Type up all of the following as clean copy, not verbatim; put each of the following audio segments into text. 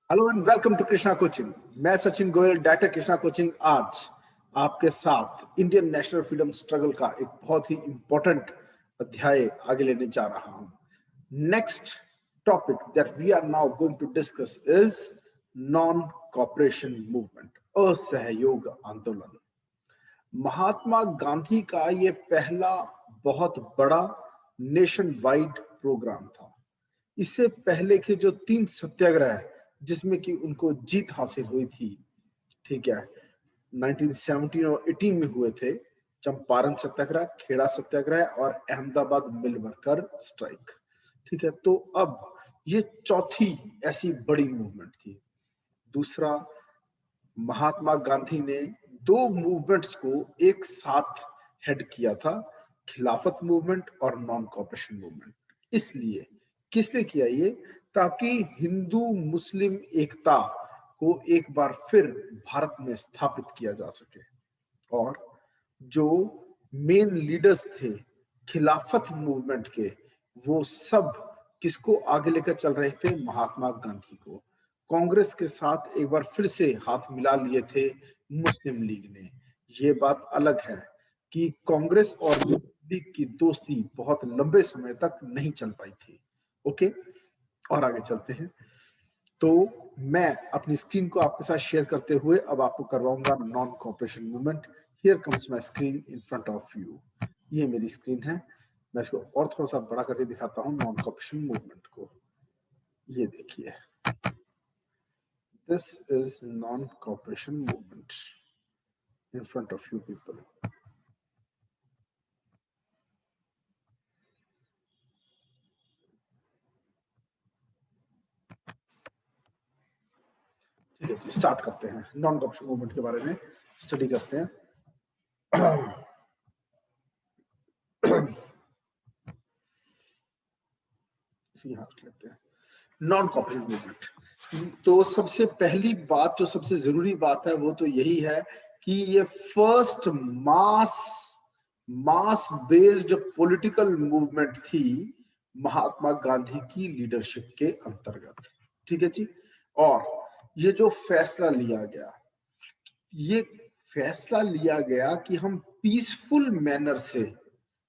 Hello and welcome to Krishna coaching. मैं Sachin Goyal, director Krishna coaching, आज आपके साथ इंडियन नेशनल फ्रीडम स्ट्रगल का एक बहुत ही इंपॉर्टेंट अध्याय आगे लेने जा रहा हूं। Next topic that we are now going to discuss is non cooperation movement, असहयोग आंदोलन। महात्मा गांधी का ये पहला बहुत बड़ा नेशन वाइड प्रोग्राम था। इससे पहले के जो 3 सत्याग्रह जिसमें कि उनको जीत हासिल हुई थी, ठीक है, 1917 और 18 में हुए थे, चंपारण सत्याग्रह, खेड़ा सत्याग्रह और अहमदाबाद मिल वर्कर स्ट्राइक। ठीक है, तो अब ये चौथी ऐसी बड़ी मूवमेंट थी। दूसरा, महात्मा गांधी ने 2 मूवमेंट्स को एक साथ हेड किया था, खिलाफत मूवमेंट और नॉन कॉपरेशन मूवमेंट। इसलिए किस लिए किया ये? ताकि हिंदू मुस्लिम एकता को एक बार फिर भारत में स्थापित किया जा सके। और जो मेन लीडर्स थे खिलाफत मूवमेंट के, वो सब किसको आगे लेकर चल रहे थे? महात्मा गांधी को। कांग्रेस के साथ एक बार फिर से हाथ मिला लिए थे मुस्लिम लीग ने। ये बात अलग है कि कांग्रेस और मुस्लिम लीग की दोस्ती बहुत लंबे समय तक नहीं चल पाई थी। ओके, और आगे चलते हैं। तो मैं अपनी स्क्रीन को आपके साथ शेयर करते हुए अब आपको करवाऊंगा non cooperation movement. Here comes my screen in front of you. ये मेरी स्क्रीन है। मैं इसको और थोड़ा सा बड़ा करके दिखाता हूँ नॉन कॉपरेशन मूवमेंट को। ये देखिए, this is non cooperation movement in front of you people. ठीक है जी, स्टार्ट करते हैं। नॉन कॉपरेशन मूवमेंट के बारे में स्टडी करते हैं। लेते हैं नॉन कॉपरेशन मूवमेंट। तो सबसे पहली बात, जो सबसे जरूरी बात है, वो तो यही है कि ये first mass based political movement थी महात्मा गांधी की लीडरशिप के अंतर्गत। ठीक है जी। और ये जो फैसला लिया गया, ये फैसला लिया गया कि हम पीसफुल मैनर से,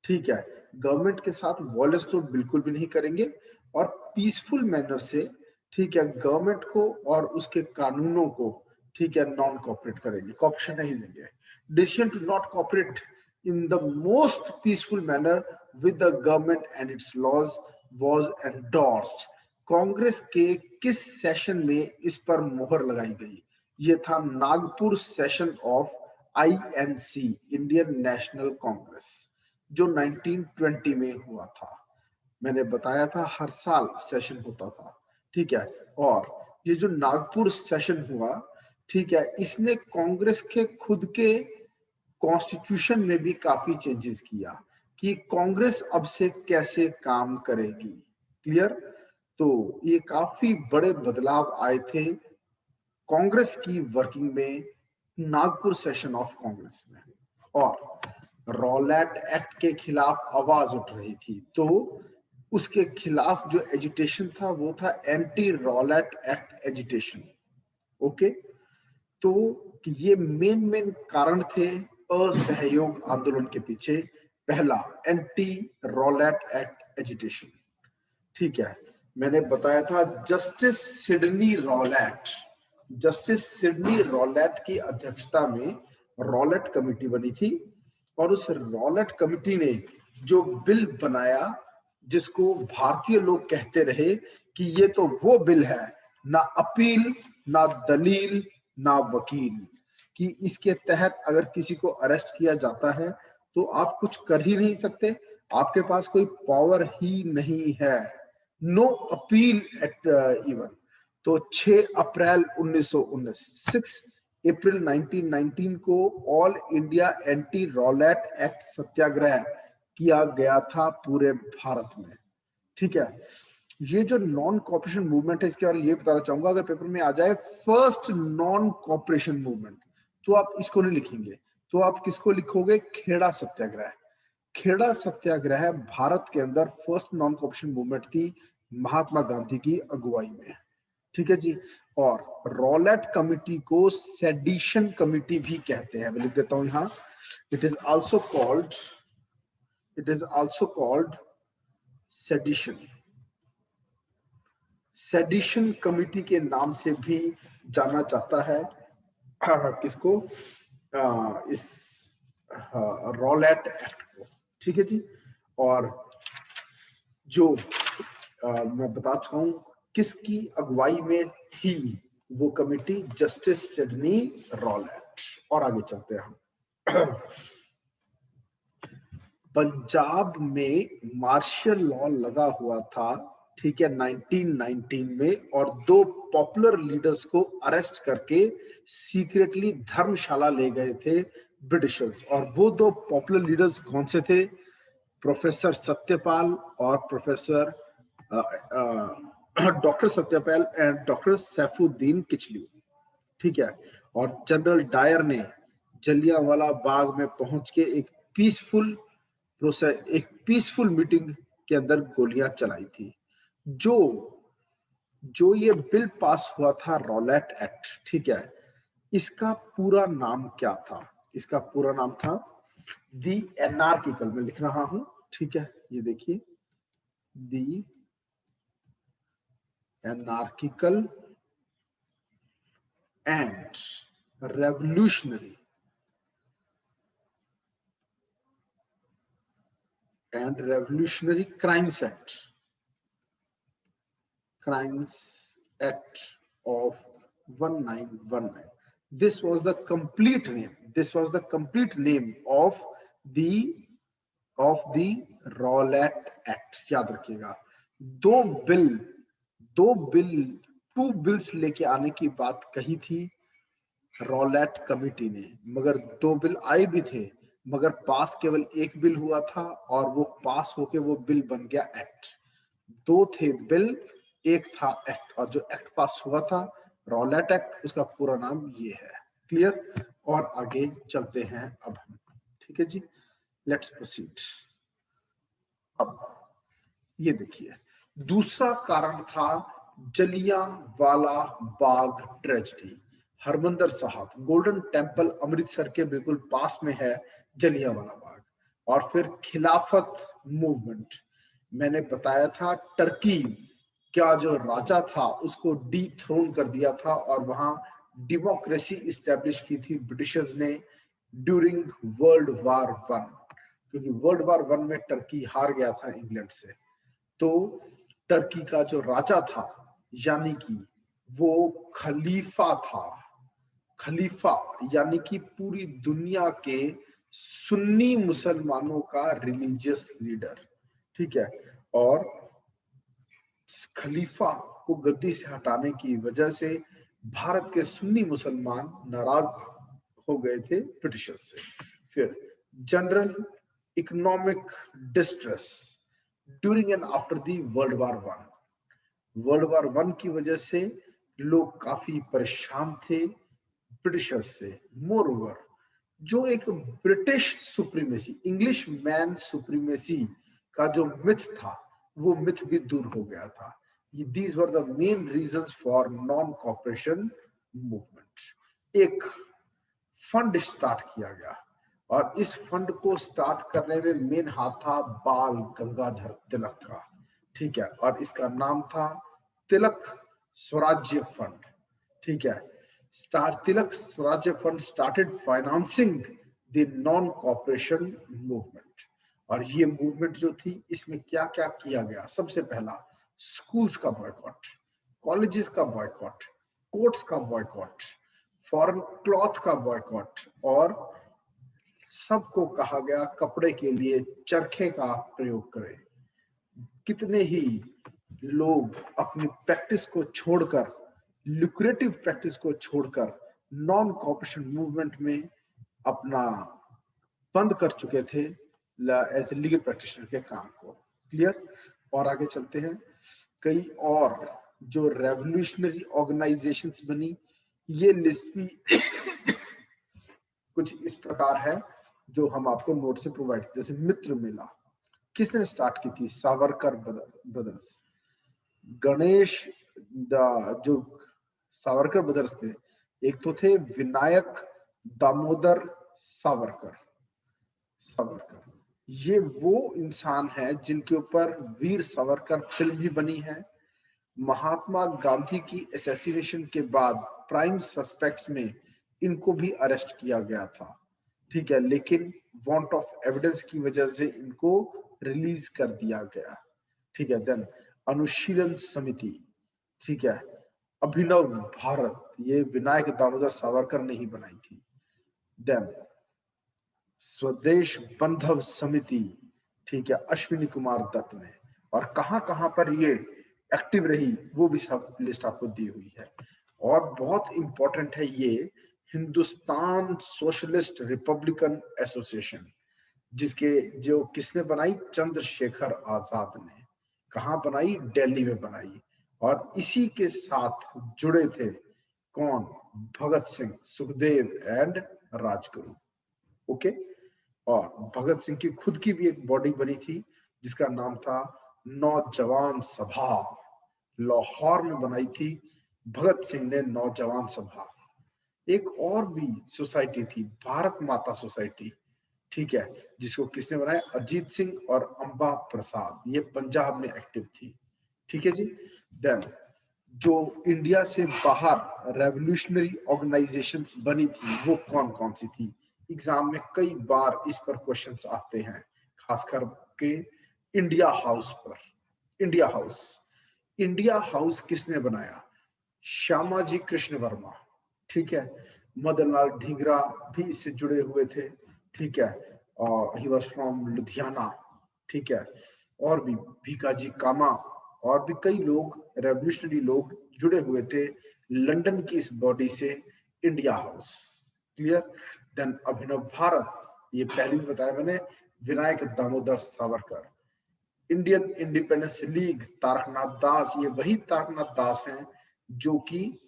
ठीक है, गवर्नमेंट के साथ वॉयलेंस तो बिल्कुल भी नहीं करेंगे, और पीसफुल मैनर से, ठीक है, गवर्नमेंट को और उसके कानूनों को, ठीक है, नॉन कॉपरेट करेंगे, कॉपरेशन नहीं देंगे। Decision to not cooperate in the most peaceful manner with the government and its laws was endorsed. Congress के किस सेशन में इस पर मोहर लगाई गई? ये था Nagpur session of INC, Indian national Congress, जो 1920 में हुआ था। मैंने बताया था हर साल सेशन होता था। ठीक है, और ये जो नागपुर सेशन हुआ, ठीक है, इसने कांग्रेस के खुद के कॉन्स्टिट्यूशन में भी काफी चेंजेस किया कि कांग्रेस अब से कैसे काम करेगी। क्लियर? तो ये काफी बड़े बदलाव आए थे कांग्रेस की वर्किंग में नागपुर सेशन ऑफ कांग्रेस में। और रॉलेट एक्ट के खिलाफ आवाज उठ रही थी, तो उसके खिलाफ जो एजिटेशन था वो था anti Rowlatt act agitation. Okay, तो ये मेन कारण थे असहयोग आंदोलन के पीछे। पहला, एंटी रॉलेट एक्ट एजिटेशन। ठीक है, मैंने बताया था जस्टिस सिडनी रॉलेट की अध्यक्षता में रॉलेट कमेटी बनी थी, और उस रॉलेट कमेटी ने जो बिल बनाया, जिसको भारतीय लोग कहते रहे कि ये तो वो बिल है, ना अपील, ना दलील, ना वकील, कि इसके तहत अगर किसी को अरेस्ट किया जाता है तो आप कुछ कर ही नहीं सकते, आपके पास कोई पावर ही नहीं है। No appeal at even. तो 6 अप्रैल 1919, 6 अप्रैल 1919 को all India anti Rowlatt act satyagraha किया गया था पूरे भारत में। ठीक है, ये जो नॉन कॉपरेशन मूवमेंट है, इसके बारे में ये बताना चाहूंगा, अगर पेपर में आ जाए फर्स्ट नॉन कॉपरेशन मूवमेंट, तो आप इसको नहीं लिखेंगे, तो आप किसको लिखोगे? खेड़ा सत्याग्रह। खेड़ा सत्याग्रह भारत के अंदर फर्स्ट नॉन कॉपरेशन मूवमेंट थी महात्मा गांधी की अगुवाई में। ठीक है जी। और रॉलेट कमिटी को सेडिशन कमिटी भी कहते हैं। मैं लिख देता हूं यहां, it is also called sedition. Sedition committee के नाम से भी जाना जाता है किसको, इस रॉलेट एक्ट को। ठीक है जी। और जो मैं बता चुका हूं किसकी अगुवाई में थी वो कमिटी, जस्टिस सिडनी रॉलेट। और आगे चलते हैं हम। पंजाब में मार्शल लॉ लगा हुआ था, ठीक है, 1919 में, और 2 पॉपुलर लीडर्स को अरेस्ट करके सीक्रेटली धर्मशाला ले गए थे ब्रिटिशर्स। और वो 2 पॉपुलर लीडर्स कौन से थे? प्रोफेसर सत्यपाल और professor doctor Satyapal and doctor Saifuddin Kitchlew. ठीक है। और जनरल डायर ने जलियांवाला बाग में पहुंच के एक पीसफुल मीटिंग के अंदर गोलियां चलाई थी। जो ये बिल पास हुआ था, रॉलेट एक्ट, ठीक है, इसका पूरा नाम क्या था? इसका पूरा नाम था दी एनार्किकल, मैं लिख रहा हूं, ठीक है, ये देखिए, the anarchical and revolutionary crimes act of 1919. This was the complete name of the Rowlatt act. याद रखिएगा, दो बिल 2 बिल्स लेके आने की बात कही थी रॉलेट कमिटी ने, मगर 2 बिल आए भी थे, मगर पास केवल 1 बिल हुआ था, और वो पास होके वो बिल बन गया एक्ट। 2 थे बिल, 1 था एक्ट, और जो एक्ट पास हुआ था रॉलेट एक्ट, उसका पूरा नाम ये है। क्लियर? और आगे चलते हैं अब हम। ठीक है जी, लेट्स प्रोसीड। अब ये देखिए, दूसरा कारण था जलियांवाला बाग ट्रेजेडी। हरमंदर साहब, गोल्डन टेम्पल अमृतसर के बिल्कुल पास में है जलियांवाला बाग। और फिर खिलाफत मूवमेंट, मैंने बताया था टर्की का जो राजा था उसको डीथ्रोन कर दिया था, और वहां डेमोक्रेसी इस्टेब्लिश की थी ब्रिटिशर्स ने ड्यूरिंग वर्ल्ड वार 1, क्योंकि वर्ल्ड वार 1 में टर्की हार गया था इंग्लैंड से। तो टर्की का जो राजा था, यानी कि वो खलीफा था, खलीफा यानी कि पूरी दुनिया के सुन्नी मुसलमानों का रिलीजियस लीडर। ठीक है। और खलीफा को गद्दी से हटाने की वजह से भारत के सुन्नी मुसलमान नाराज हो गए थे ब्रिटिशर्स से। फिर general economic distress during and after the world war 1। World war 1 की वजह से लोग काफी परेशान थे ब्रिटिशर्स से। मोर ओवर, जो एक British supremacy, English man supremacy का जो मिथ था, वो मिथ भी दूर हो गया था। These were the main reasons for non cooperation movement. एक फंड स्टार्ट किया गया, और इस फंड को स्टार्ट करने में मेन हाथ था बाल गंगाधर तिलक का। ठीक है। और इसका नाम था तिलक स्वराज्य फंड। ठीक है। तिलक स्वराज्य fund started financing the non cooperation movement. और ये मूवमेंट जो थी, इसमें क्या क्या किया गया? सबसे पहला, स्कूल्स का बॉयकॉट, कॉलेजेस का बॉयकॉट, कोर्ट्स का बॉयकॉट, फॉरेन क्लॉथ का बॉयकॉट, और सबको कहा गया कपड़े के लिए चरखे का प्रयोग करें। कितने ही लोग अपनी प्रैक्टिस को छोड़कर, लुक्रेटिव प्रैक्टिस को छोड़कर, नॉन कॉपरेशन मूवमेंट में अपना बंद कर चुके थे एज ए लीगल प्रैक्टिशनर के काम को। क्लियर? और आगे चलते हैं। कई और जो रेवोल्यूशनरी ऑर्गेनाइजेशंस बनी, ये लिस्ट भी कुछ इस प्रकार है जो हम आपको नोट से प्रोवाइड, जैसे मित्र मेला किसने स्टार्ट की थी? सावरकर ब्रदर्स। गणेश जो सावरकर ब्रदर्स थे, एक तो थे विनायक दामोदर सावरकर। सावरकर ये वो इंसान है जिनके ऊपर वीर सावरकर फिल्म भी बनी है। महात्मा गांधी की असैसिनेशन के बाद प्राइम सस्पेक्ट्स में इनको भी अरेस्ट किया गया था, ठीक है, लेकिन वांट ऑफ एविडेंस की वजह से इनको रिलीज कर दिया गया, ठीक है। देन अनुशीलन समिति, ठीक है, अभिनव भारत, ये विनायक दामोदर सावरकर ने ही बनाई थी। देन स्वदेश बंधव समिति, ठीक है, अश्विनी कुमार दत्त ने। और कहां कहां पर ये एक्टिव रही वो भी सब लिस्ट आपको दी हुई है। और बहुत इंपॉर्टेंट है ये हिंदुस्तान सोशलिस्ट रिपब्लिकन एसोसिएशन, जिसके जो किसने बनाई, चंद्रशेखर आजाद ने। कहां बनाई, दिल्ली में बनाई। और इसी के साथ जुड़े थे कौन, भगत सिंह, सुखदेव एंड राजगुरु। ओके। और भगत सिंह की खुद की भी एक बॉडी बनी थी जिसका नाम था नौजवान सभा, लाहौर में बनाई थी भगत सिंह ने नौजवान सभा। एक और भी सोसाइटी थी भारत माता सोसाइटी, ठीक है, जिसको किसने बनाया, अजीत सिंह और अंबा प्रसाद, ये पंजाब में एक्टिव थी, ठीक है जी। देन जो इंडिया से बाहर रेवोल्यूशनरी ऑर्गेनाइजेशंस बनी थी वो कौन कौन सी थी, एग्जाम में कई बार इस पर क्वेश्चंस आते हैं, खासकर के इंडिया हाउस पर। इंडिया हाउस, इंडिया हाउस किसने बनाया, श्यामाजी कृष्ण वर्मा, ठीक है। मदन लाल ढींगरा भी इससे जुड़े हुए थे, ठीक है, और ही वाज फ्रॉम लुधियाना, ठीक है। और भी भीकाजी कामा और भी कई लोग रेवोल्यूशनरी लोग जुड़े हुए थे लंदन की इस बॉडी से, India house, clear. Then Abhinav Bharat, ये पहले भी बताया मैंने, Vinayak Damodar Savarkar. Indian independence league, Taraknath Das, ये वही तारकनाथ दास हैं जो कि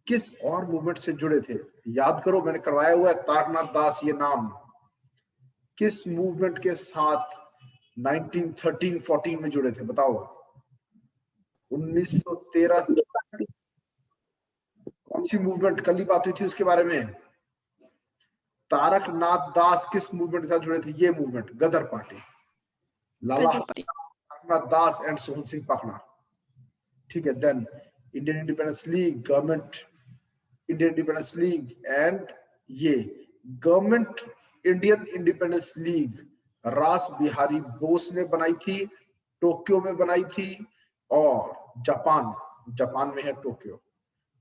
किस और मूवमेंट से जुड़े थे, याद करो, मैंने करवाया हुआ है तारकनाथ दास ये नाम, किस मूवमेंट के साथ 1913-14 में जुड़े थे, बताओ। 1913 कौन सी मूवमेंट, कल ही बात हुई थी उसके बारे में। तारकनाथ दास किस मूवमेंट के साथ जुड़े थे, ये movement Ghadar party, Lala Taraknath Das and Sohan Singh Pakhna, ठीक है। Then Indian independence League, government Indian independence League and ये government Indian independence League Ras Bihari Bose ने बनाई थी, टोक्यो में बनाई थी, और जापान, जापान में है टोक्यो,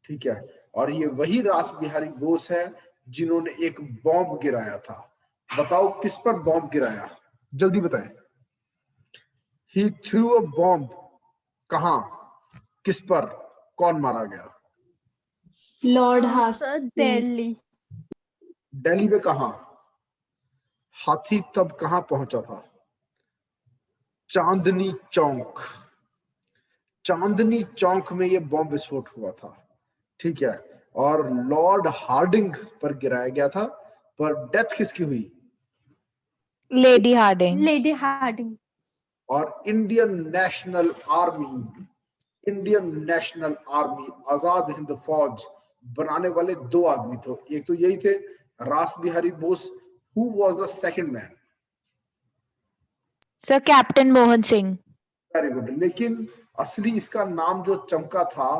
ठीक है। और ये वही रास बिहारी बोस है जिन्होंने एक बॉम्ब गिराया था, बताओ किस पर बॉम्ब गिराया, जल्दी बताएं। ही थ्रू अ बॉम्ब, कहां, किस पर, कौन मारा गया, लॉर्ड हास्टिंग्स, दिल्ली। दिल्ली में कहां, हाथी तब कहां पहुंचा था, चांदनी चौक, चांदनी चौक में ये बॉम्ब विस्फोट हुआ था, ठीक है। और लॉर्ड हार्डिंग पर गिराया गया था, पर डेथ किसकी हुई, लेडी हार्डिंग। Lady Hardinge. और Indian National Army Azad Hind Fauj बनाने वाले दो आदमी थे, एक तो यही थे रास Bihari Bose, who was the second man, sir captain Mohan Singh. Very good. लेकिन असली इसका नाम जो चमका था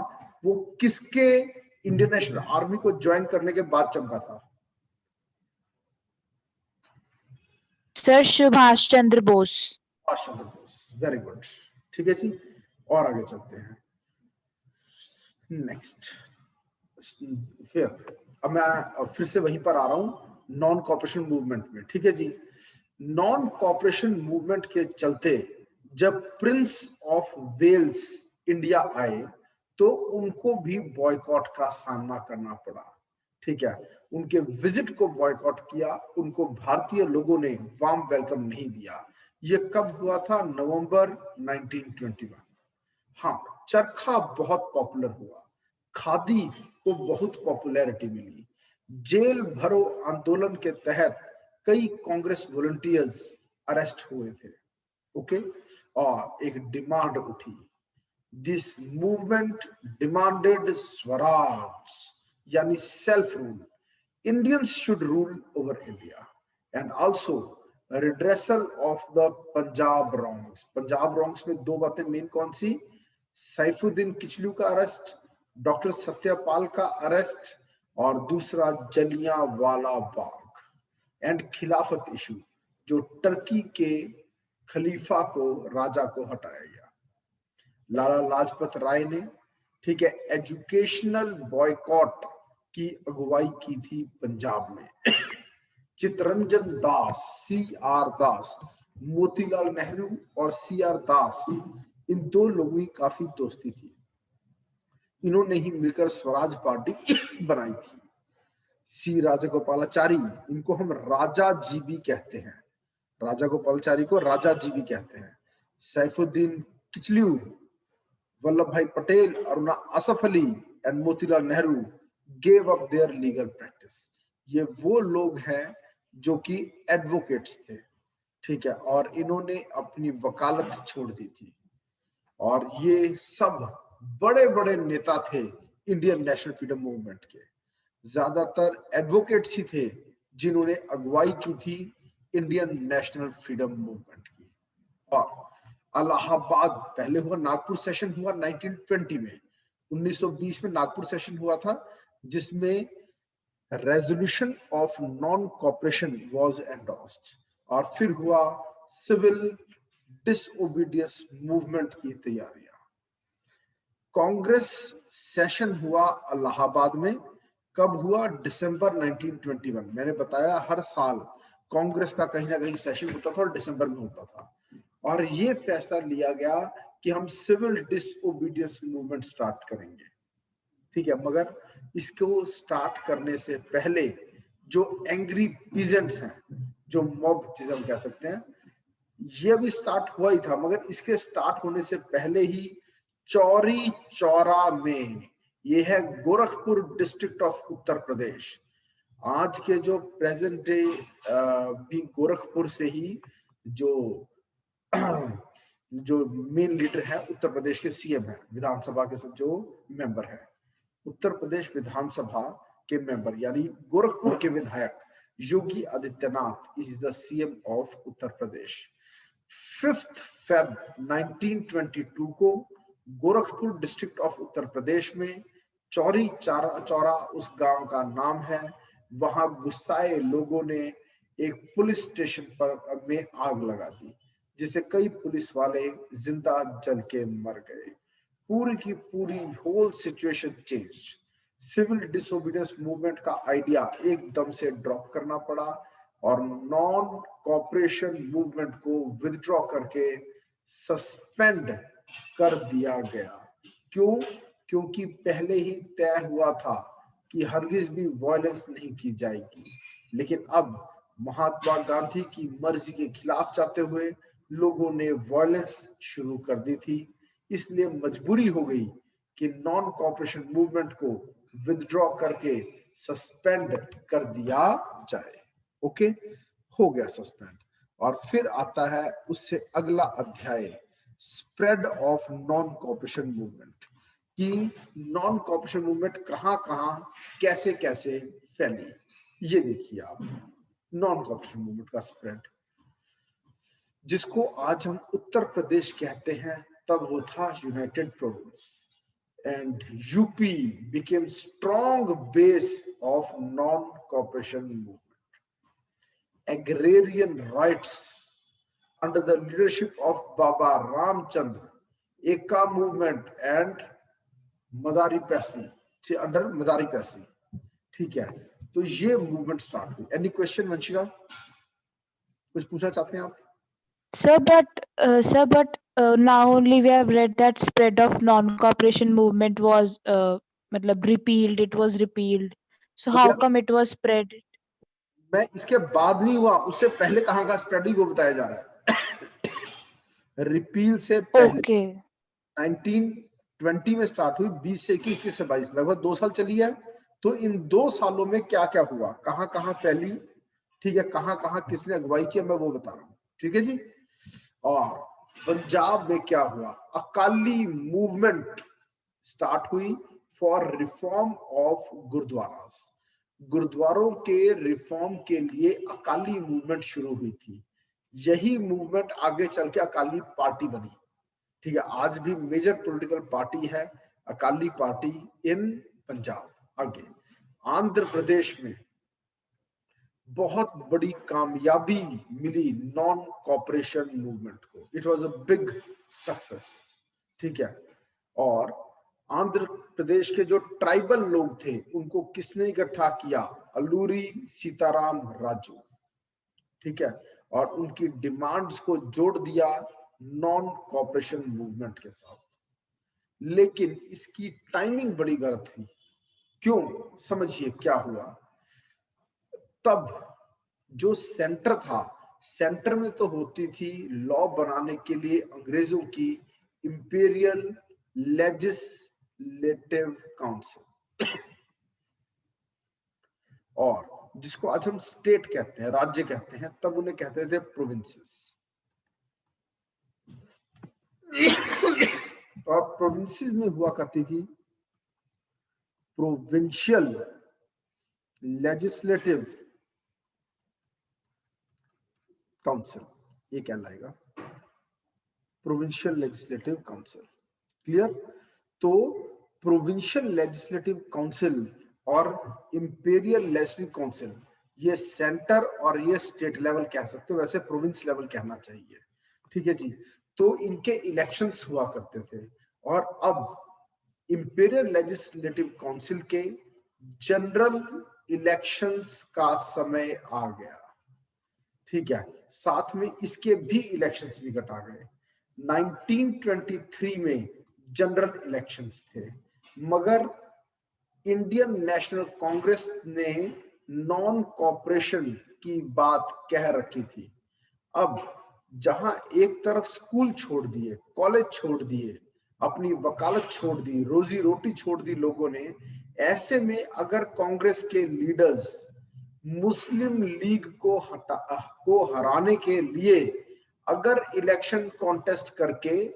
वो किसके इंडियन नेशनल आर्मी को ज्वाइन करने के बाद चमका था, sir Subhash Chandra Bose. Subhash Chandra Bose, very good, ठीक है जी। और आगे चलते हैं, नेक्स्ट। फिर अब मैं फिर से वहीं पर आ रहा हूं, नॉन कॉपरेशन मूवमेंट में, ठीक है जी। नॉन कॉपरेशन मूवमेंट के चलते जब प्रिंस ऑफ वेल्स इंडिया आए तो उनको भी बॉयकॉट का सामना करना पड़ा, ठीक है। उनके विजिट को बॉयकॉट किया, उनको भारतीय लोगों ने वार्म वेलकम नहीं दिया। ये कब हुआ था, नवंबर 1921। हाँ, चरखा बहुत पॉपुलर हुआ, खादी को बहुत पॉपुलैरिटी मिली, जेल भरो आंदोलन के तहत कई कांग्रेस वॉलंटियर्स अरेस्ट हुए थे, ओके। और एक डिमांड उठी This movement demanded Swaraj, yani self-rule. Indians should rule over India, and also a redressal of the Punjab wrongs. Punjab wrongs में दो बातें मेन कौन सी? सैफुद्दीन किचलू का अरेस्ट, डॉक्टर सत्यपाल का अरेस्ट, और दूसरा जलियांवाला बाग एंड खिलाफत इशू, जो टर्की के खलीफा को, राजा को हटाया गया। लाला लाजपत राय ने, ठीक है, एजुकेशनल बॉयकॉट की अगुवाई की थी पंजाब में। चित्तरंजन दास, CR दास, मोतीलाल नेहरू और CR दास, इन दो लोगों की काफी दोस्ती थी। इन्होंने ही मिलकर स्वराज पार्टी बनाई थी। सी राजागोपालाचारी, इनको हम राजा जी भी कहते हैं, राजा गोपालाचारी को राजा जी भी कहते हैं। सैफुद्दीन किचलू, वल्लभ भाई Patel, Aruna Asaf Ali and Motilal Nehru gave up their legal practice. ये वो लोग हैं जो कि एडवोकेट्स थे, ठीक है, और इन्होंने अपनी वकालत छोड़ दी थी। और ये सब बड़े बड़े नेता थे इंडियन नेशनल फ्रीडम मूवमेंट के। ज्यादातर एडवोकेट्स ही थे जिन्होंने अगुवाई की थी इंडियन नेशनल फ्रीडम मूवमेंट की। और इलाहाबाद पहले हुआ, नागपुर सेशन हुआ 1920 में, 1920 में नागपुर सेशन हुआ था, जिसमें resolution of non cooperation was endorsed. और फिर हुआ सिविल डिसओबीडियंस मूवमेंट की तैयारियां। कांग्रेस सेशन हुआ इलाहाबाद में, कब हुआ? दिसंबर 1921। मैंने बताया हर साल कांग्रेस का कहीं ना कहीं सेशन होता था और दिसंबर में होता था। और ये फैसला लिया गया कि हम सिविल डिसओबीडियंस मूवमेंट स्टार्ट करेंगे, ठीक है। मगर इसको स्टार्ट करने से पहले जो एंग्री पीजेंट्स हैं, जो मॉब जिसे कह सकते हैं, ये भी स्टार्ट हुआ ही था। मगर इसके स्टार्ट होने से पहले ही चौरी चौरा में, ये है गोरखपुर डिस्ट्रिक्ट ऑफ उत्तर प्रदेश, आज के जो प्रेजेंट डे भी गोरखपुर से ही जो मेन लीडर है उत्तर प्रदेश के CM है, विधानसभा के सब जो मेंबर है, उत्तर प्रदेश विधानसभा के मेंबर यानी गोरखपुर के विधायक Yogi Adityanath is the CM of Uttar Pradesh. 5 February 1922 को गोरखपुर डिस्ट्रिक्ट ऑफ उत्तर प्रदेश में चौरी चौरा उस गांव का नाम है, वहां गुस्साए लोगों ने एक पुलिस स्टेशन पर में आग लगा दी, जिसे कई पुलिस वाले जिंदा जल के मर गए। पूरी की पूरी whole situation change. Civil disobedience movement का आइडिया एकदम से ड्रॉप करना पड़ा और नॉन कॉपरेशन मूवमेंट को विथड्रॉ करके सस्पेंड कर दिया गया। क्यों? क्योंकि पहले ही तय हुआ था कि हरगिज भी वायलेंस नहीं की जाएगी, लेकिन अब महात्मा गांधी की मर्जी के खिलाफ जाते हुए लोगों ने वायलेंस शुरू कर दी थी। इसलिए मजबूरी हो गई कि नॉन कॉपरेशन मूवमेंट को विथड्रॉ करके सस्पेंड कर दिया जाए। ओके, हो गया सस्पेंड। और फिर आता है उससे अगला अध्याय, spread of non cooperation movement, कि नॉन कॉपरेशन मूवमेंट कहां कहां कैसे कैसे फैली। ये देखिए आप, नॉन कॉपरेशन मूवमेंट का स्प्रेड, जिसको आज हम उत्तर प्रदेश कहते हैं, तब वो था United province, and UP became strong base of non-cooperation movement. Agrarian rights under the leadership of Baba Ramchandra, Eka movement and Madari Pasi, under Madari Pasi, ठीक है। तो ये मूवमेंट स्टार्ट हुई। एनी क्वेश्चन वंशिका, कुछ पूछना चाहते हैं आप? Sir, but now only we have read that spread of non-cooperation movement was repealed. It was repealed. So how come it was spread? मैं इसके बाद नहीं हुआ, उससे पहले कहाँ का स्प्रेड हुई वो बताया जा रहा है। रिपील से पहले Okay. 1920 में स्टार्ट हुई, 20 से 21 से 22, लगभग 2 साल चली है। तो इन 2 सालों में क्या क्या हुआ, कहाँ कहाँ फैली, ठीक है, कहाँ कहाँ किसने अगुवाई किया, मैं वो बता रहा हूँ, ठीक है जी। और पंजाब में क्या हुआ, अकाली मूवमेंट स्टार्ट हुई फॉर रिफॉर्म ऑफ गुरुद्वारास। गुरुद्वारों के रिफॉर्म के लिए अकाली मूवमेंट शुरू हुई थी। यही मूवमेंट आगे चल के अकाली पार्टी बनी। ठीक है, आज भी मेजर पॉलिटिकल पार्टी है अकाली पार्टी इन पंजाब। आगे आंध्र प्रदेश में बहुत बड़ी कामयाबी मिली नॉन कॉपरेशन मूवमेंट को। It was a big success. ठीक है, और आंध्र प्रदेश के जो ट्राइबल लोग थे उनको किसने इकट्ठा किया, अल्लूरी सीताराम राजू। ठीक है, और उनकी डिमांड्स को जोड़ दिया नॉन कॉपरेशन मूवमेंट के साथ। लेकिन इसकी टाइमिंग बड़ी गलत थी। क्यों, समझिए क्या हुआ। तब जो सेंटर था, सेंटर में तो होती थी लॉ बनाने के लिए अंग्रेजों की इंपीरियल लेजिस्लेटिव काउंसिल, और जिसको आज हम स्टेट कहते हैं, राज्य कहते हैं, तब उन्हें कहते थे प्रोविंसेस। और प्रोविंसेस में हुआ करती थी प्रोविंशियल लेजिस्लेटिव काउंसिल, ये कहलाएगा प्रोविंशियल लेजिस्लेटिव काउंसिल। क्लियर। तो प्रोविंशियल लेजिस्लेटिव काउंसिल और इंपीरियल लेजिस्लेटिव काउंसिल, ये सेंटर और ये स्टेट लेवल कह सकते हो, वैसे प्रोविंस लेवल कहना चाहिए। ठीक है जी। तो इनके इलेक्शंस हुआ करते थे, और अब इंपीरियल लेजिस्लेटिव काउंसिल के जनरल इलेक्शंस का समय आ गया। ठीक है, साथ में इसके भी इलेक्शंस निकट आ गए। 1923 में जनरल इलेक्शंस थे, मगर इंडियन नेशनल कांग्रेस ने नॉन कॉपरेशन की बात कह रखी थी। अब जहां एक तरफ स्कूल छोड़ दिए, कॉलेज छोड़ दिए, अपनी वकालत छोड़ दी, रोजी रोटी छोड़ दी लोगों ने, ऐसे में अगर कांग्रेस के लीडर्स मुस्लिम लीग को हराने के लिए अगर इलेक्शन कॉन्टेस्ट करके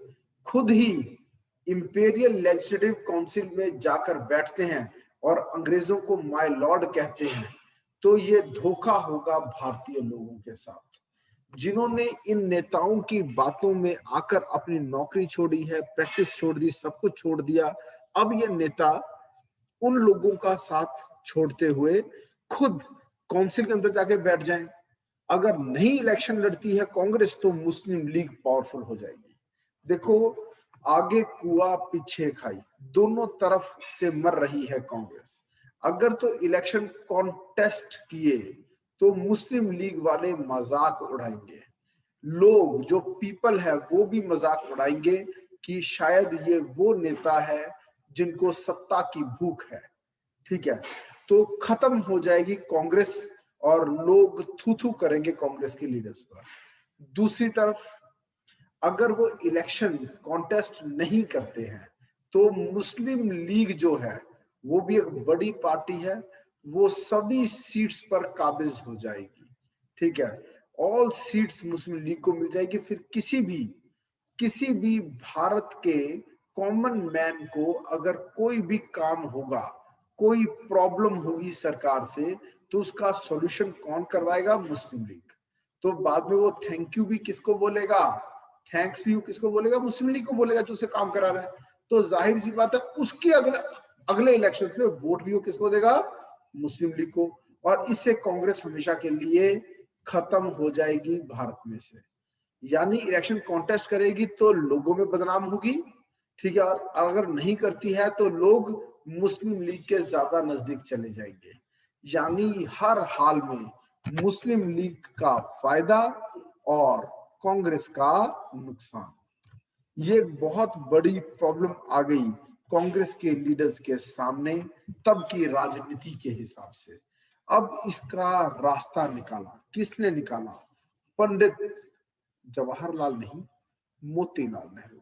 खुद ही इंपीरियल लेजिस्लेटिव काउंसिल में जाकर बैठते हैं और अंग्रेजों को माय लॉर्ड कहते हैं, तो ये धोखा होगा भारतीय लोगों के साथ, जिन्होंने इन नेताओं की बातों में आकर अपनी नौकरी छोड़ी है, प्रैक्टिस छोड़ दी, सब कुछ छोड़ दिया। अब ये नेता उन लोगों का साथ छोड़ते हुए खुद काउंसिल के अंदर जाके बैठ जाएं। अगर नहीं इलेक्शन लड़ती है कांग्रेस तो मुस्लिम लीग पावरफुल हो जाएगी। देखो, आगे कुआ पीछे खाई, दोनों तरफ से मर रही है कांग्रेस। अगर तो इलेक्शन कॉन्टेस्ट किए तो मुस्लिम लीग वाले मजाक उड़ाएंगे, लोग जो पीपल है वो भी मजाक उड़ाएंगे कि शायद ये वो नेता है जिनको सत्ता की भूख है। ठीक है, तो खत्म हो जाएगी कांग्रेस और लोग थू थू करेंगे कांग्रेस के लीडर्स पर। दूसरी तरफ अगर वो इलेक्शन कॉन्टेस्ट नहीं करते हैं तो मुस्लिम लीग जो है वो भी एक बड़ी पार्टी है, वो सभी सीट्स पर काबिज हो जाएगी। ठीक है, ऑल सीट्स मुस्लिम लीग को मिल जाएगी। फिर किसी भी भारत के कॉमन मैन को अगर कोई भी काम होगा, कोई प्रॉब्लम होगी सरकार से, तो उसका सॉल्यूशन कौन करवाएगा, मुस्लिम लीग। तो बाद में वो थैंक यू भी किसको बोलेगा, थैंक्स भी किसको बोलेगा, मुस्लिम लीग को बोलेगा जो उसे काम करा रहा है। तो जाहिर सी बात है उसके अगले इलेक्शंस में वोट भी वो किसको देगा, मुस्लिम लीग को। और इससे कांग्रेस हमेशा के लिए खत्म हो जाएगी भारत में से। यानी इलेक्शन कॉन्टेस्ट करेगी तो लोगों में बदनाम होगी। ठीक है, और अगर नहीं करती है तो लोग मुस्लिम लीग के ज्यादा नजदीक चले जाएंगे। यानी हर हाल में मुस्लिम लीग का फायदा और कांग्रेस का नुकसान। ये बहुत बड़ी प्रॉब्लम आ गई कांग्रेस के लीडर्स के सामने तब की राजनीति के हिसाब से। अब इसका रास्ता निकाला किसने निकाला, पंडित जवाहरलाल नहीं, मोतीलाल नेहरू।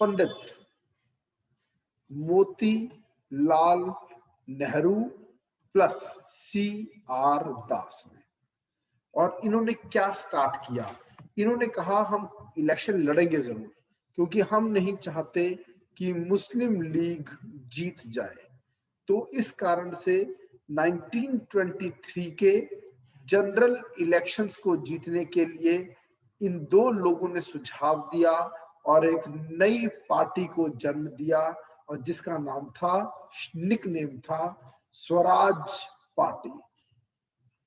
पंडित मोतीलाल नेहरू प्लस CR दास ने। और इन्होंने क्या स्टार्ट किया, इन्होंने कहा हम इलेक्शन लड़ेंगे जरूर, क्योंकि हम नहीं चाहते कि मुस्लिम लीग जीत जाए। तो इस कारण से 1923 के जनरल इलेक्शंस को जीतने के लिए इन दो लोगों ने सुझाव दिया और एक नई पार्टी को जन्म दिया, और जिसका नाम था, निकनेम था, Swaraj party.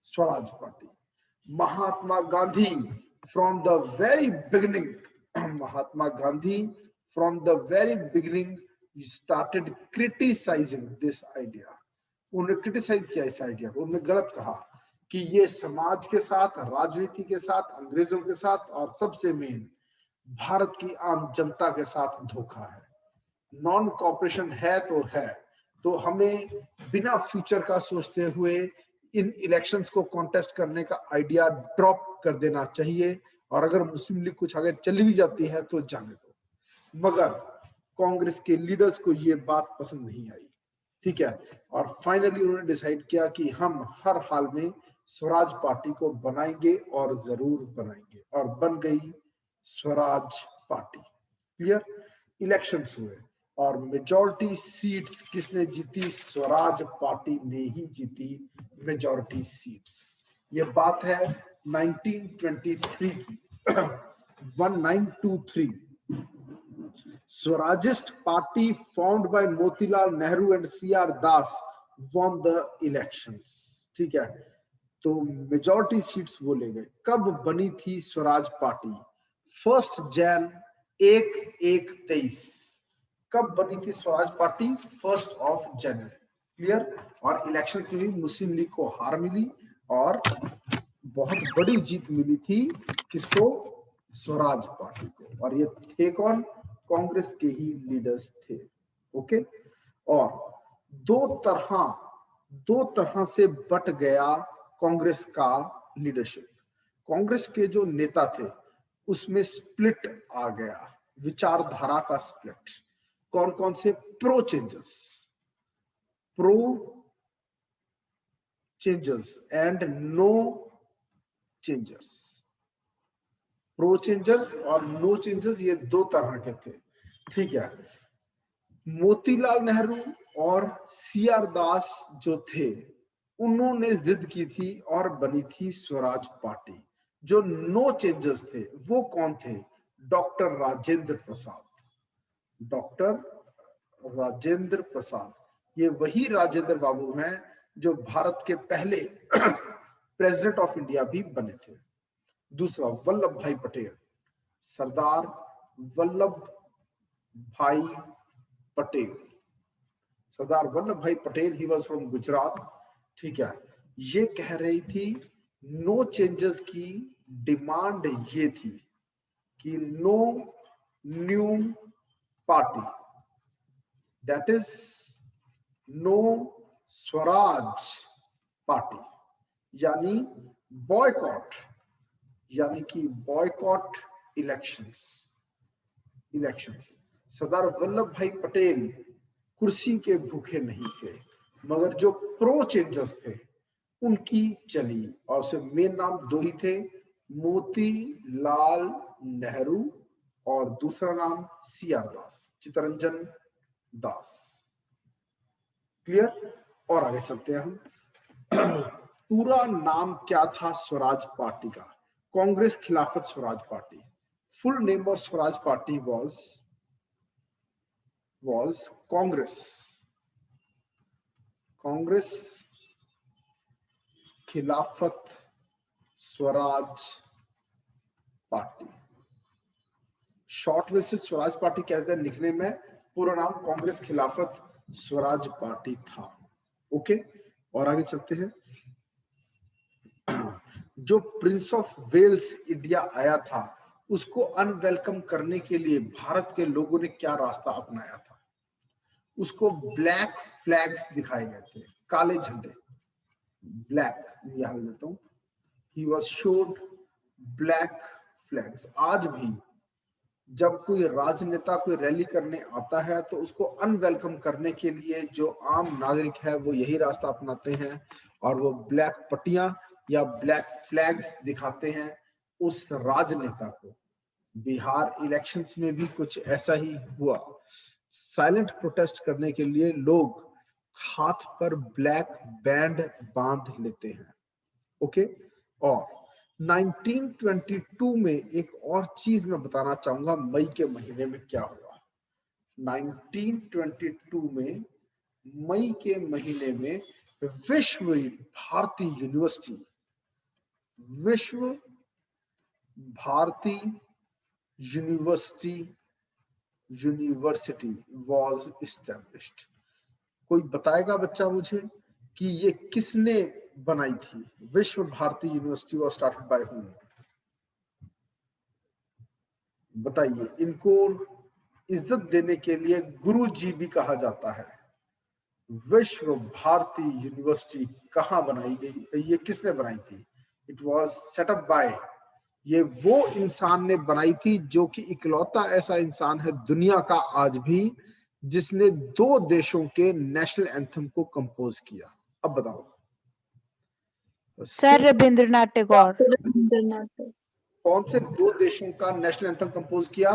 Swaraj party. Mahatma Gandhi from the very beginning, Mahatma Gandhi from the very beginning started criticising this idea. उन्होंने क्रिटिसाइज किया इस आइडिया को, उन्होंने गलत कहा कि ये समाज के साथ, राजनीति के साथ, अंग्रेजों के साथ और सबसे मेन भारत की आम जनता के साथ धोखा है। नॉन कॉपरेशन है तो हमें बिना फ्यूचर का सोचते हुए इन इलेक्शंस को कॉन्टेस्ट करने का आइडिया ड्रॉप कर देना चाहिए, और अगर मुस्लिम लीग कुछ आगे चली भी जाती है तो जाने दो। मगर कांग्रेस के लीडर्स को ये बात पसंद नहीं आई, ठीक है, और फाइनली उन्होंने डिसाइड किया कि हम हर हाल में स्वराज पार्टी को बनाएंगे और जरूर बनाएंगे, और बन गई स्वराज पार्टी। क्लियर? इलेक्शंस हुए और मेजॉरिटी सीट्स किसने जीती? स्वराज पार्टी ने ही जीती मेजॉरिटी सीट्स। ये बात है 1923 की। 1923 Swarajist party found by Motilal Nehru and CR Das won the elections. ठीक है, तो मेजॉरिटी सीट्स वो ले गए। कब बनी थी स्वराज पार्टी? 1 जनवरी 1/1/23। कब बनी थी स्वराज पार्टी? 1 जनवरी। क्लियर? और इलेक्शन में भी मुस्लिम लीग को हार मिली और बहुत बड़ी जीत मिली थी किसको? स्वराज पार्टी को। और ये थे कौन? कांग्रेस के ही लीडर्स थे। ओके, और दो तरह से बट गया कांग्रेस का लीडरशिप। कांग्रेस के जो नेता थे उसमें स्प्लिट आ गया, विचारधारा का स्प्लिट। कौन कौन से? Pro changers and no changers. Pro changers और नो चेंजर्स, ये दो तरह के थे। ठीक है, मोतीलाल नेहरू और सीआर दास जो थे उन्होंने जिद की थी और बनी थी स्वराज पार्टी। जो नो चेंजर्स थे वो कौन थे? डॉक्टर राजेंद्र प्रसाद। डॉक्टर राजेंद्र प्रसाद, ये वही राजेंद्र बाबू हैं जो भारत के पहले प्रेसिडेंट ऑफ इंडिया भी बने थे। दूसरा, वल्लभ भाई पटेल, सरदार वल्लभ भाई पटेल। सरदार वल्लभ भाई Patel, he was from Gujarat. ठीक है, ये कह रही थी नो चेंजेस की डिमांड ये थी कि no new party, that is no Swaraj party, यानी बॉयकॉट, यानी कि बॉयकॉट इलेक्शंस। सरदार वल्लभ भाई पटेल कुर्सी के भूखे नहीं थे, मगर जो प्रो चेंजर्स थे उनकी चली, और उसमें मेन नाम दो ही थे, मोतीलाल नेहरू और दूसरा नाम सीआर दास, चित्तरंजन दास। क्लियर? और आगे चलते हैं हम। पूरा नाम क्या था स्वराज पार्टी का? कांग्रेस खिलाफत Swaraj party. Full name of Swaraj party was Congress खिलाफत स्वराज पार्टी। शॉर्ट में से स्वराज पार्टी कहते हैं, लिखने में पूरा नाम कांग्रेस खिलाफत स्वराज पार्टी था। ओके, और आगे चलते हैं। जो प्रिंस ऑफ वेल्स इंडिया आया था उसको अनवेलकम करने के लिए भारत के लोगों ने क्या रास्ता अपनाया था? उसको ब्लैक फ्लैग्स दिखाए गए थे, काले झंडे। ब्लैक, यहां लिख देता हूं, he was showed black flags. आज भी जब कोई राजनेता कोई रैली करने आता है तो उसको अनवेलकम करने के लिए जो आम नागरिक है वो यही रास्ता अपनाते हैं और वो ब्लैक पट्टियां या ब्लैक फ्लैग्स दिखाते हैं उस राजनेता को। बिहार इलेक्शंस में भी कुछ ऐसा ही हुआ। साइलेंट प्रोटेस्ट करने के लिए लोग हाथ पर ब्लैक बैंड बांध लेते हैं। ओके, और 1922 में एक और चीज मैं बताना चाहूंगा, मई के महीने में क्या हुआ। 1922 में मई के महीने में विश्व भारती यूनिवर्सिटी वॉज established। कोई बताएगा बच्चा मुझे कि ये किसने बनाई थी? Visva Bharati university was started by whom? बताइए। इनको इज्जत देने के लिए गुरु जी भी कहा जाता है। विश्व भारती यूनिवर्सिटी कहाँ बनाई गई? ये किसने बनाई थी? इट वॉज सेटअप बाय, ये वो इंसान ने बनाई थी जो कि इकलौता ऐसा इंसान है दुनिया का आज भी जिसने 2 देशों के नेशनल एंथम को कंपोज किया। अब बताओ सर रविंद्रनाथ टैगोर। कौन से 2 देशों का नेशनल एंथम कंपोज किया?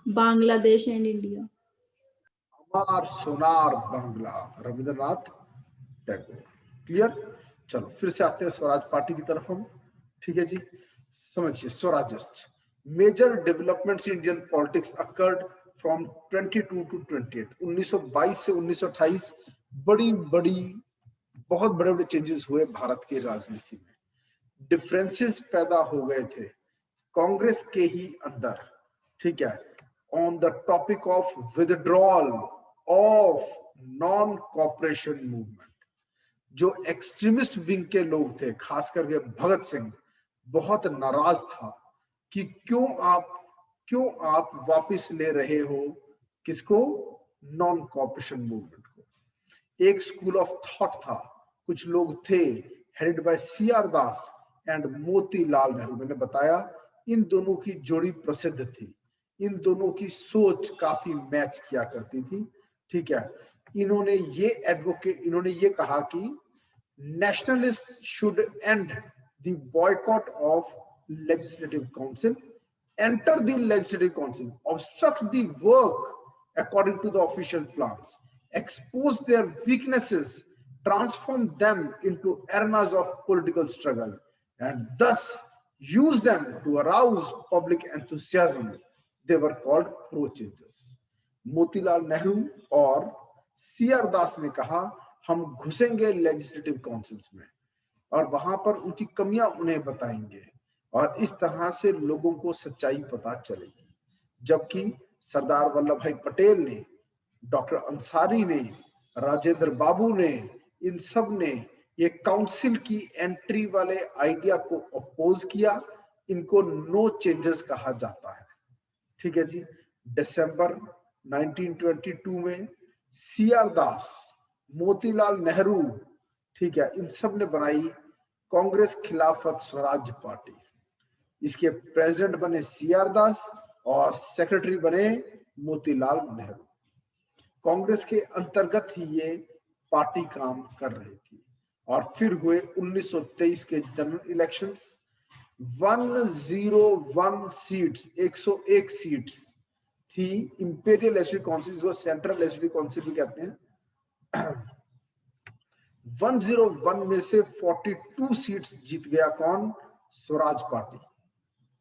Bangladesh and India. हमार सोनार बांग्ला, रविंद्रनाथ टैगोर। क्लियर? चलो फिर से आते हैं स्वराज पार्टी की तरफ हम। ठीक है जी, समझिए Swarajist. Major developments in Indian politics occurred from 22 to 28। 1922 से 1928 बहुत बड़े बड़े चेंजेस हुए भारत की राजनीति में। डिफरेंसेस पैदा हो गए थे कांग्रेस के ही अंदर, ठीक है, on the topic of withdrawal of non cooperation movement. जो एक्सट्रीमिस्ट विंग के लोग थे, खास करके भगत सिंह, बहुत नाराज था कि क्यों आप वापस ले रहे हो किसको? नॉन कॉपरेशन मूवमेंट को। एक स्कूल ऑफ थॉट था, कुछ लोग थे headed by CR Das and Motilal Nehru. मैंने बताया इन दोनों की जोड़ी प्रसिद्ध थी, इन दोनों की सोच काफी मैच किया करती थी। ठीक है, इन्होंने ये कहा कि nationalists should end the boycott of legislative council, enter the legislative council, obstruct the work according to the official plans, expose their weaknesses, transform them into arenas of political struggle, and thus use them to arouse public enthusiasm. They were called pro-changers. Motilal Nehru और CR दास ने कहा हम घुसेंगे legislative councils में और वहां पर उनकी कमियां उन्हें बताएंगे और इस तरह से लोगों को सच्चाई पता चलेगी। जबकि सरदार वल्लभ भाई पटेल ने, डॉक्टर अंसारी ने, राजेंद्र बाबू ने, इन सब ने ये काउंसिल की एंट्री वाले आइडिया को अपोज किया। इनको नो चेंजेस कहा जाता है। ठीक है जी। दिसंबर 1922 में सीआर दास, मोतीलाल नेहरू, ठीक है, इन सब ने बनाई कांग्रेस खिलाफत स्वराज पार्टी। इसके प्रेसिडेंट बने सीआर दास और सेक्रेटरी बने मोतीलाल नेहरू। कांग्रेस के अंतर्गत ही ये पार्टी काम कर रही थी। और फिर हुए 1923 के जनरल इलेक्शंस। 101 सीट्स, 101 सीट्स थी इंपीरियल लेजिस्लेटिव काउंसिल, जिसको सेंट्रल लेजिस्लेटिव काउंसिल भी कहते हैं। 101 में से 42 सीट्स जीत गया कौन? Swaraj party.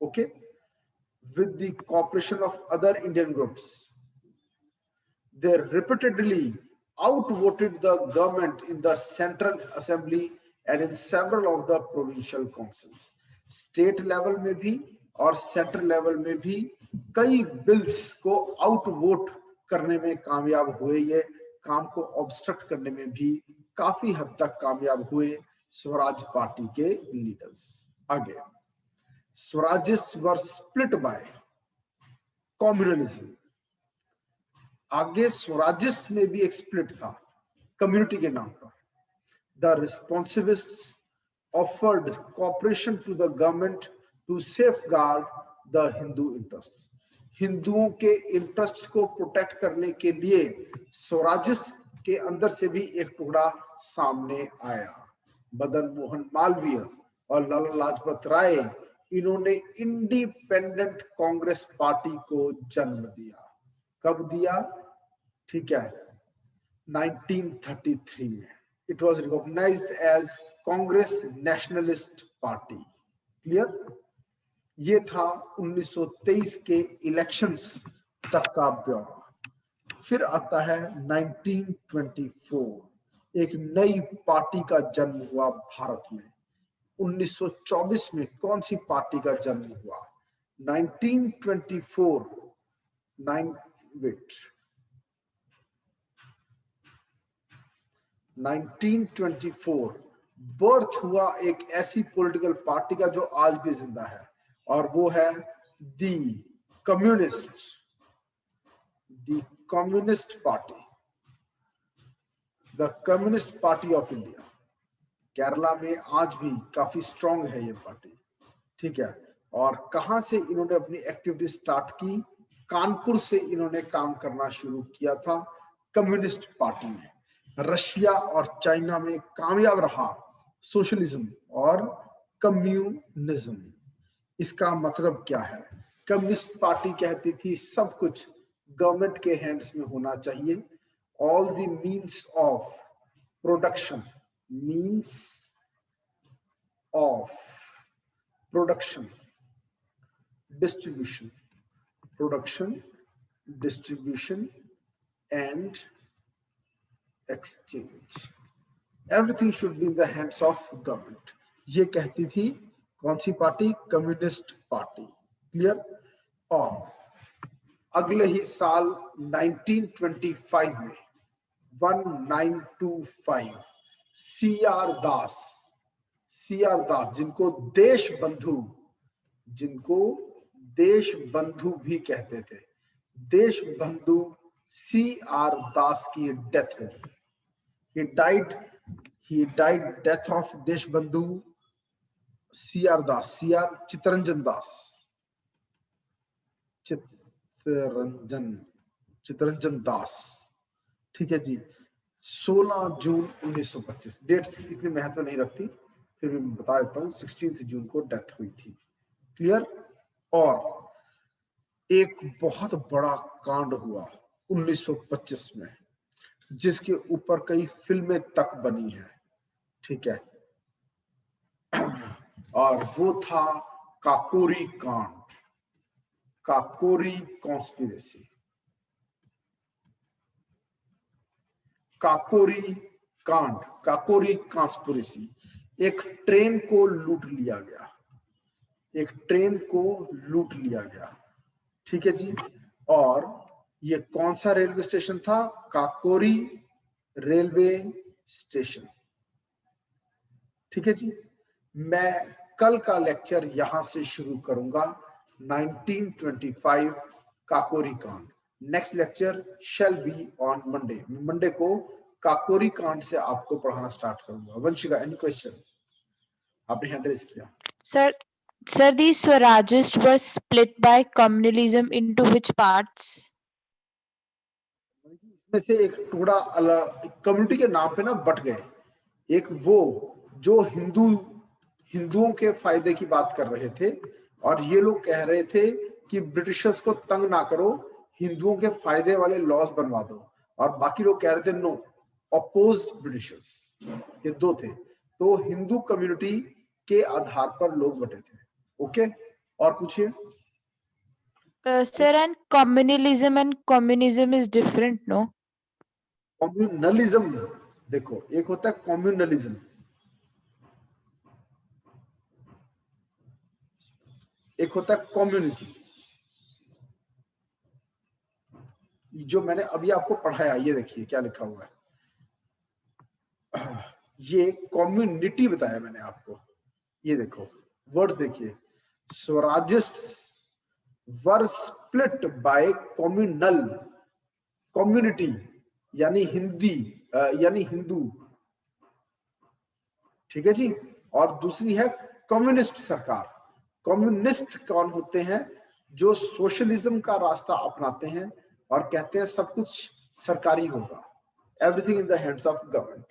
Okay, with the cooperation of other Indian groups, they repeatedly outvoted the government in the Central Assembly and in several of the provincial councils. State level में भी और सेंट्रल लेवल में भी कई बिल्स को आउटवोट करने में कामयाब हुए। ये काम को ऑब्स्ट्रक्ट करने में भी काफी हद तक कामयाब हुए स्वराज पार्टी के लीडर्स। आगे, Swarajist were split by communalism. आगे स्वराजिस्ट में भी एक स्प्लिट था कम्युनिटी के नाम पर। The responsivists offered cooperation to the government to safeguard the Hindu interests. हिंदुओं के इंटरेस्ट को प्रोटेक्ट करने के लिए स्वराजिस्ट के अंदर से भी एक टुकड़ा सामने आया। मदन मोहन मालवीय, और लाला लाजपत राय, इन्होंने इंडिपेंडेंट कांग्रेस पार्टी को जन्म दिया। कब दिया? ठीक है, 1933 में। It was recognized as Congress Nationalist Party. Clear? ये था 1923 के इलेक्शंस तक का ब्यौरा। फिर आता है 1924, एक नई पार्टी का जन्म हुआ भारत में। 1924 में कौन सी पार्टी का जन्म हुआ? 1924 बर्थ हुआ एक ऐसी पॉलिटिकल पार्टी का जो आज भी जिंदा है, और वो है the communist party, the communist party of India. Kerala में आज भी काफी स्ट्रांग है ये पार्टी। ठीक है, और कहां से इन्होंने अपनी एक्टिविटी स्टार्ट की? कानपुर से इन्होंने काम करना शुरू किया था कम्युनिस्ट पार्टी में। रशिया और चाइना में कामयाब रहा सोशलिज्म और कम्युनिज्म। इसका मतलब क्या है? कम्युनिस्ट पार्टी कहती थी सब कुछ गवर्नमेंट के हैंड्स में होना चाहिए। All the means of production, distribution and exchange, everything should be in the hands of government। ये कहती थी कौन सी पार्टी? Communist party. क्लियर? और अगले ही साल 1925 में 1925 सीआर दास, जिनको देश बंधु भी कहते थे, देश बंधु सीआर दास की डेथ हो गई। he died death of देश बंधु सीआर दास, चित्तरंजन दास। ठीक है जी, 16 जून 1925। डेट्स इतनी महत्व नहीं रखती, फिर भी बता देता हूँ, 16 जून को डेथ हुई थी। क्लियर? और एक बहुत बड़ा कांड हुआ 1925 में, जिसके ऊपर कई फिल्में तक बनी है। ठीक है, और वो था काकोरी कांड, काकोरी कॉन्स्पिरेसी। काकोरी कांड, काकोरी कॉन्स्पिरेसी। एक ट्रेन को लूट लिया गया, ठीक है जी। और ये कौन सा रेलवे स्टेशन था? Kakori railway station. ठीक है जी, मैं कल का लेक्चर यहां से शुरू करूंगा 1925 काकोरी कांड। Next lecture shall be on Monday को काकोरी कांड से आपको पढ़ाना स्टार्ट करूंगा। Vanshika, any question? आपने हैंड रेज किया। Sir, these Swarajists were split by communalism into which parts? इसमें से एक टुकड़ा अलग कम्युनिटी के नाम पे ना बट गए। एक वो जो हिंदुओं के फायदे की बात कर रहे थे, और ये लोग कह रहे थे कि ब्रिटिशर्स को तंग ना करो, हिंदुओं के फायदे वाले लॉज बनवा दो। और बाकी लोग कह रहे थे नो, अपोज ब्रिटिशर्स। ये दो थे। तो हिंदू कम्युनिटी के आधार पर लोग बटे थे। ओके, और पूछिए। Sir, and communalism and communism is different, no? Communalism, देखो, एक होता है कम्युनलिज्म, एक होता है कम्युनिज्म। जो मैंने अभी आपको पढ़ाया, ये देखिए क्या लिखा हुआ है। ये कम्युनिटी बताया मैंने आपको। ये देखो वर्ड्स देखिए, स्वराजिस्ट्स वर स्प्लिट बाय कम्युनल, कम्युनिटी यानी हिंदू। ठीक है जी। और दूसरी है कम्युनिस्ट सरकार। कम्युनिस्ट कौन होते हैं? जो सोशलिज्म का रास्ता अपनाते हैं और कहते हैं सब कुछ सरकारी होगा, everything in the hands of government.